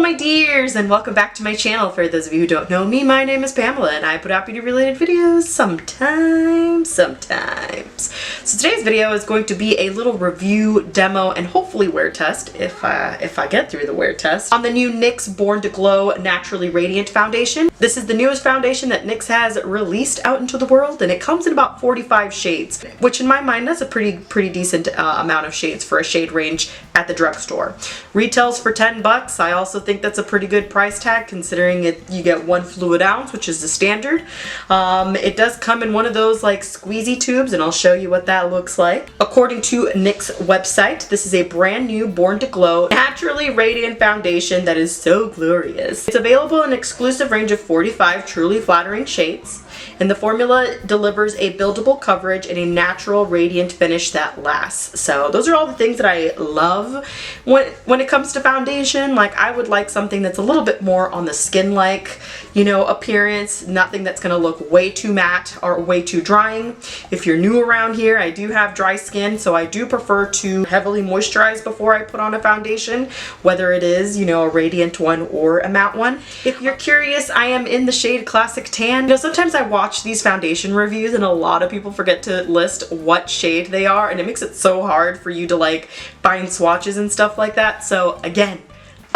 my dears, and welcome back to my channel. For those of you who don't know me, my name is Pamela and I put out beauty related videos sometimes. So today's video is going to be a little review, demo, and hopefully wear test, if I get through the wear test, on the new NYX Born to Glow Naturally Radiant Foundation. This is the newest foundation that NYX has released out into the world, and it comes in about 45 shades, which in my mind that's a pretty decent amount of shades for a shade range at the drugstore. Retails for 10 bucks. I also think that's a pretty good price tag considering you get 1 fluid ounce, which is the standard. It does come in one of those like squeezy tubes, and I'll show you what that looks like. According to NYX website, this is a brand new Born to Glow Naturally Radiant Foundation that is so glorious. It's available in an exclusive range of 45 truly flattering shades, and the formula delivers a buildable coverage and a natural radiant finish that lasts. So those are all the things that I love when it comes to foundation. Like, I would like something that's a little bit more on the skin-like, you know, appearance. Nothing that's gonna look way too matte or way too drying. If you're new around here, I do have dry skin, so I do prefer to heavily moisturize before I put on a foundation, whether it is, you know, a radiant one or a matte one. If you're curious, I am in the shade Classic Tan. You know, sometimes I watch these foundation reviews and a lot of people forget to list what shade they are, and it makes it so hard for you to like find swatches and stuff like that. So again,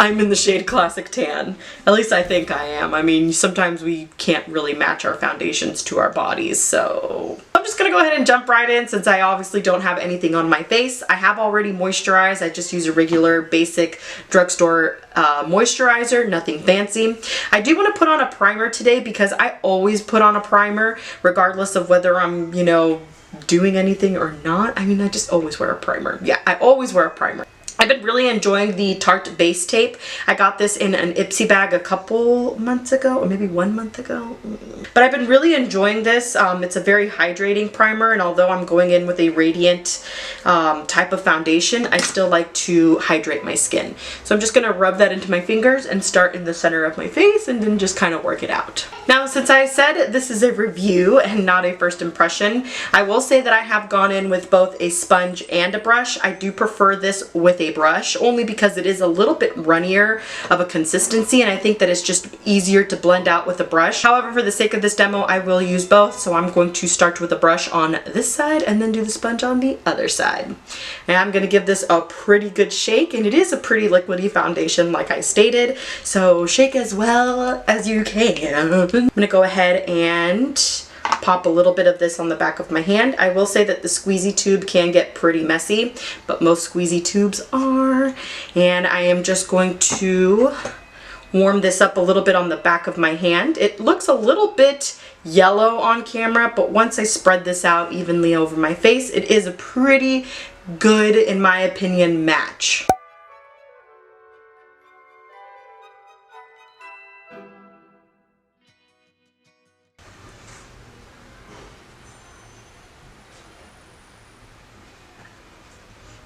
I'm in the shade Classic Tan. At least I think I am. I mean, sometimes we can't really match our foundations to our bodies, so I'm just gonna go ahead and jump right in since I obviously don't have anything on my face. I have already moisturized. I just use a regular basic drugstore moisturizer, nothing fancy. I do want to put on a primer today because I always put on a primer regardless of whether I'm, you know, doing anything or not. I mean, I just always wear a primer. Yeah, I always wear a primer. I've been really enjoying the Tarte base tape. I got this in an Ipsy bag a couple months ago, or maybe 1 month ago. But I've been really enjoying this. It's a very hydrating primer, and although I'm going in with a radiant type of foundation, I still like to hydrate my skin. So I'm just gonna rub that into my fingers and start in the center of my face and then just kind of work it out. Now, since I said this is a review and not a first impression, I will say that I have gone in with both a sponge and a brush. I do prefer this with a brush only because it is a little bit runnier of a consistency, and I think that it's just easier to blend out with a brush. However, for the sake of this demo, I will use both, so I'm going to start with a brush on this side and then do the sponge on the other side. And I'm going to give this a pretty good shake, and it is a pretty liquidy foundation like I stated, so shake as well as you can. I'm going to go ahead and pop a little bit of this on the back of my hand. I will say that the squeezy tube can get pretty messy, but most squeezy tubes are. And I am just going to warm this up a little bit on the back of my hand. It looks a little bit yellow on camera, but once I spread this out evenly over my face, it is a pretty good, in my opinion, match.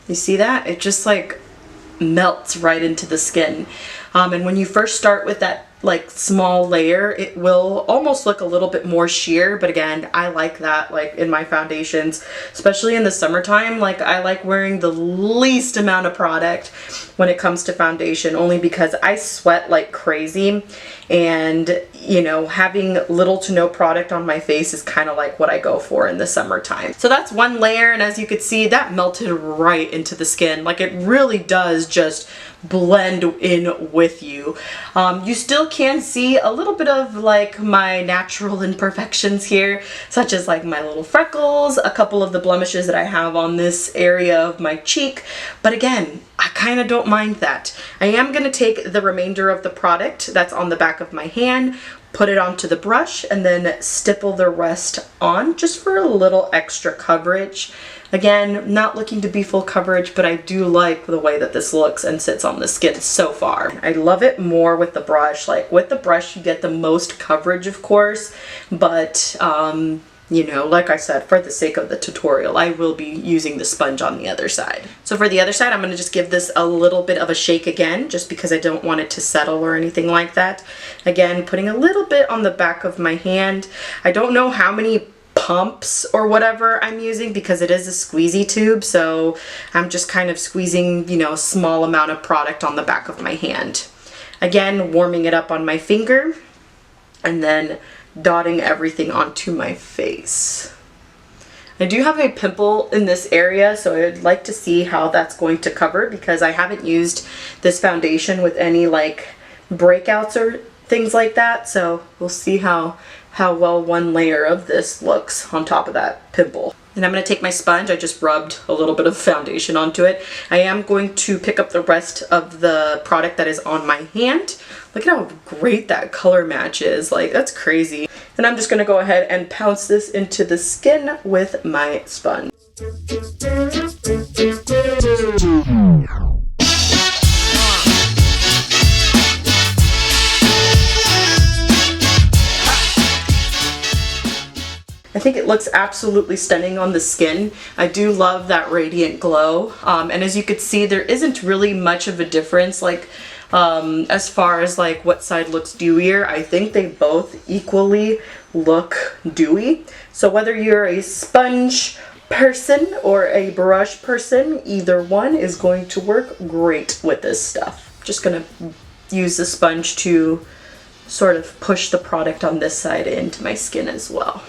You see that? It just like melts right into the skin. And when you first start with that like small layer, it will almost look a little bit more sheer, but again, I like that like in my foundations, especially in the summertime. Like, I like wearing the least amount of product when it comes to foundation, only because I sweat like crazy, and you know, having little to no product on my face is kind of like what I go for in the summertime. So that's one layer, and as you could see, that melted right into the skin. Like, it really does just blend in with you. You still can see a little bit of like my natural imperfections here, such as like my little freckles, a couple of the blemishes that I have on this area of my cheek, but again, I kind of don't mind that. I am going to take the remainder of the product that's on the back of my hand, put it onto the brush, and then stipple the rest on just for a little extra coverage. Again, not looking to be full coverage, but I do like the way that this looks and sits on the skin so far. I love it more with the brush. Like, with the brush you get the most coverage, of course, but you know, like I said, for the sake of the tutorial, I will be using the sponge on the other side. So for the other side, I'm going to just give this a little bit of a shake again, just because I don't want it to settle or anything like that. Again, putting a little bit on the back of my hand. I don't know how many pumps or whatever I'm using because it is a squeezy tube, so I'm just kind of squeezing, you know, a small amount of product on the back of my hand. Again, warming it up on my finger and then dotting everything onto my face. I do have a pimple in this area, so I'd like to see how that's going to cover because I haven't used this foundation with any like breakouts or things like that. So we'll see how well one layer of this looks on top of that pimple. And I'm going to take my sponge. I just rubbed a little bit of foundation onto it. I am going to pick up the rest of the product that is on my hand. Look at how great that color match is. Like, that's crazy. And I'm just going to go ahead and pounce this into the skin with my sponge. I think it looks absolutely stunning on the skin. I do love that radiant glow. And as you could see, there isn't really much of a difference like as far as like what side looks dewier. I think they both equally look dewy. So whether you're a sponge person or a brush person, either one is going to work great with this stuff. Just gonna use the sponge to sort of push the product on this side into my skin as well.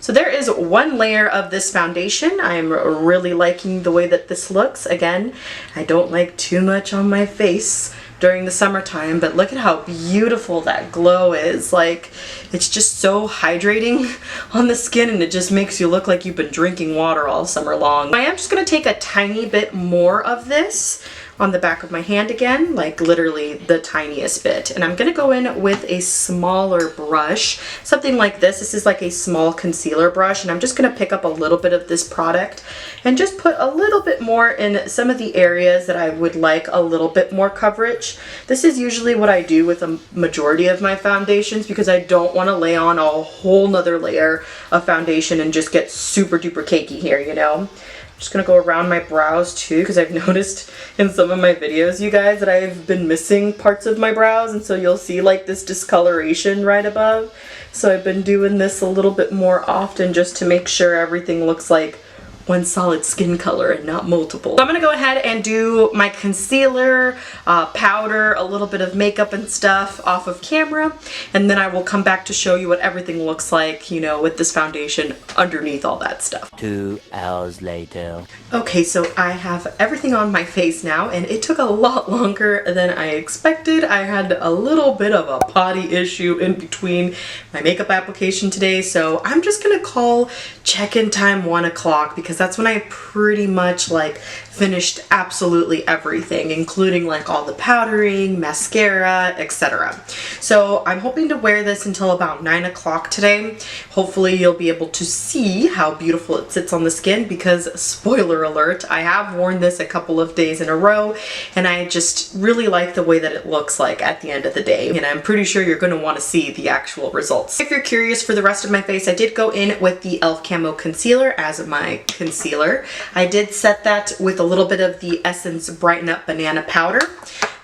So there is one layer of this foundation. I'm really liking the way that this looks. Again, I don't like too much on my face during the summertime, but look at how beautiful that glow is. Like, it's just so hydrating on the skin and it just makes you look like you've been drinking water all summer long. I am just gonna take a tiny bit more of this on the back of my hand again, like literally the tiniest bit. And I'm gonna go in with a smaller brush, something like this. This is like a small concealer brush, and I'm just gonna pick up a little bit of this product and just put a little bit more in some of the areas that I would like a little bit more coverage. This is usually what I do with a majority of my foundations because I don't wanna lay on a whole nother layer of foundation and just get super duper cakey here, you know? Just gonna go around my brows too, because I've noticed in some of my videos, you guys, that I've been missing parts of my brows, and so you'll see like this discoloration right above. So I've been doing this a little bit more often just to make sure everything looks like one solid skin color and not multiple. So I'm gonna go ahead and do my concealer, powder, a little bit of makeup and stuff off of camera, and then I will come back to show you what everything looks like, you know, with this foundation underneath all that stuff. 2 hours later. Okay, so I have everything on my face now, and it took a lot longer than I expected. I had a little bit of a potty issue in between my makeup application today, so I'm just gonna call check-in time 1 o'clock because that's when I pretty much like finished absolutely everything, including like all the powdering, mascara, etc. So I'm hoping to wear this until about 9 o'clock today. Hopefully you'll be able to see how beautiful it sits on the skin because, spoiler alert, I have worn this a couple of days in a row and I just really like the way that it looks like at the end of the day, and I'm pretty sure you're going to want to see the actual results. If you're curious for the rest of my face, I did go in with the e.l.f. Camo Concealer as my concealer. I did set that with a little bit of the Essence Brighten Up Banana Powder.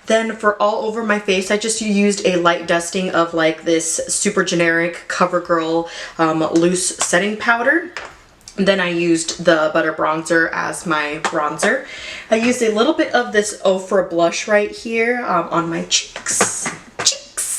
Then for all over my face, I just used a light dusting of like this super generic CoverGirl loose setting powder. Then I used the Butter Bronzer as my bronzer. I used a little bit of this Ofra blush right here on my cheeks.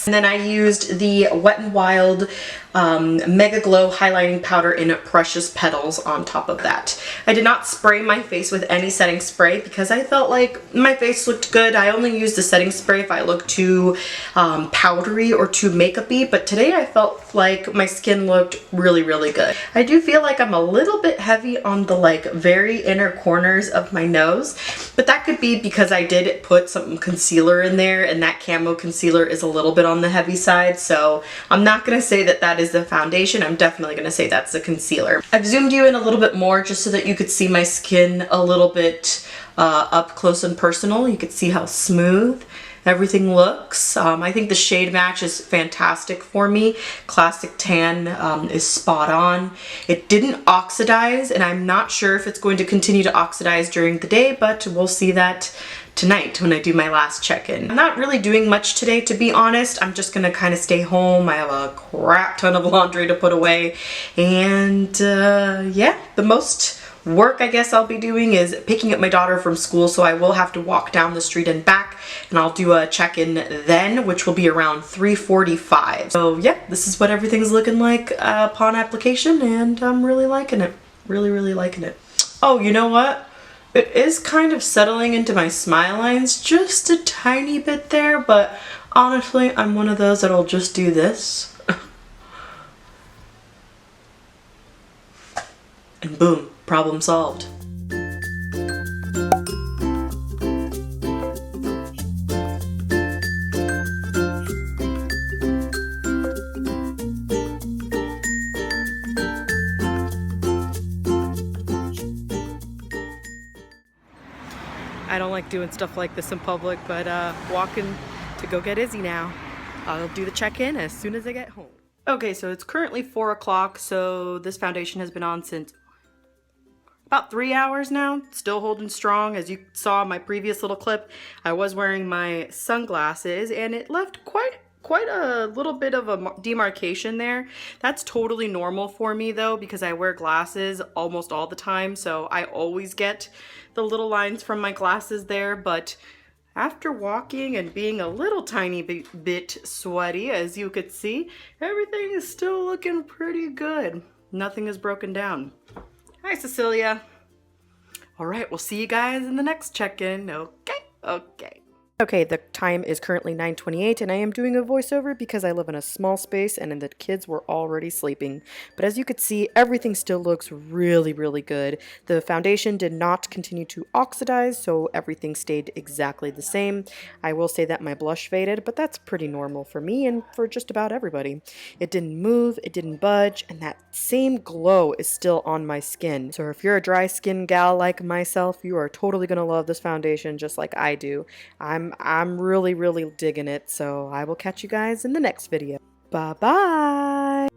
And then I used the Wet n Wild Mega Glow highlighting powder in Precious Petals on top of that. I did not spray my face with any setting spray because I felt like my face looked good. I only used the setting spray if I looked too powdery or too makeup-y, but today I felt like my skin looked really, really good. I do feel like I'm a little bit heavy on the like very inner corners of my nose, but that could be because I did put some concealer in there, and that camo concealer is a little bit on the heavy side, so I'm not gonna say that that is the foundation. I'm definitely gonna say that's the concealer. I've zoomed you in a little bit more just so that you could see my skin a little bit up close and personal. You could see how smooth everything looks. I think the shade match is fantastic for me. Classic Tan is spot on. It didn't oxidize, and I'm not sure if it's going to continue to oxidize during the day, but we'll see that tonight when I do my last check-in. I'm not really doing much today, to be honest. I'm just gonna kind of stay home. I have a crap ton of laundry to put away, and yeah, the most Work, I guess I'll be doing is picking up my daughter from school, so I will have to walk down the street and back, and I'll do a check-in then, which will be around 3:45. So yeah, this is what everything's looking like upon application, and I'm really liking it. Really liking it. Oh, you know what? It is kind of settling into my smile lines just a tiny bit there, but honestly, I'm one of those that'll just do this. And boom, problem solved. I don't like doing stuff like this in public, but walking to go get Izzy now. I'll do the check-in as soon as I get home. Okay, so it's currently 4 o'clock, so this foundation has been on since about 3 hours now. Still holding strong. As you saw in my previous little clip, I was wearing my sunglasses and it left quite a little bit of a demarcation there. That's totally normal for me though, because I wear glasses almost all the time, so I always get the little lines from my glasses there. But after walking and being a little tiny bit sweaty, as you could see, everything is still looking pretty good. Nothing is broken down. Hi, Cecilia. All right, we'll see you guys in the next check-in. Okay. Okay, the time is currently 9:28 and I am doing a voiceover because I live in a small space and the kids were already sleeping. But as you could see, everything still looks really good. The foundation did not continue to oxidize, so everything stayed exactly the same. I will say that my blush faded, but that's pretty normal for me and for just about everybody. It didn't move, it didn't budge, and that same glow is still on my skin. So if you're a dry skin gal like myself, you are totally gonna love this foundation just like I do. I'm really digging it, so I will catch you guys in the next video. Bye-bye!